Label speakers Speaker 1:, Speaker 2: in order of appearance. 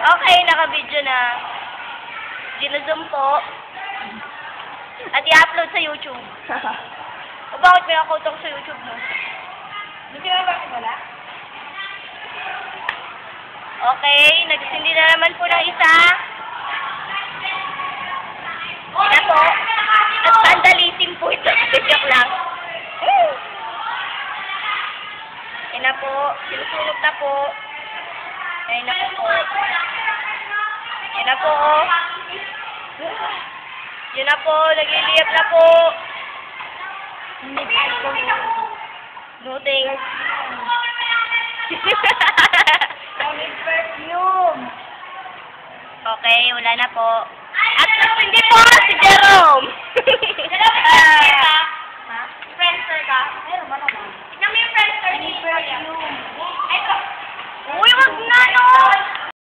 Speaker 1: Okay, naka-video na. Gino-zoom po. At i-upload sa YouTube. O bakit may account ako sa YouTube mo?
Speaker 2: Hindi ka ba wala?
Speaker 1: Okay, nagsindi na naman po ng isa. Ina po. Nag-vandalism po ito. Joke lang. Ina po. Sinusunog na po. Ay, naku po. Yan na po. Yan na po. Nagliliyap na po. No thanks.
Speaker 2: Perfume.
Speaker 1: Okay, wala na po. At hindi po si Jerome.
Speaker 2: Friendster ka? Meron ba naman? Tignan mo yung Friendster ni Perfume.
Speaker 1: Uy, wag na no!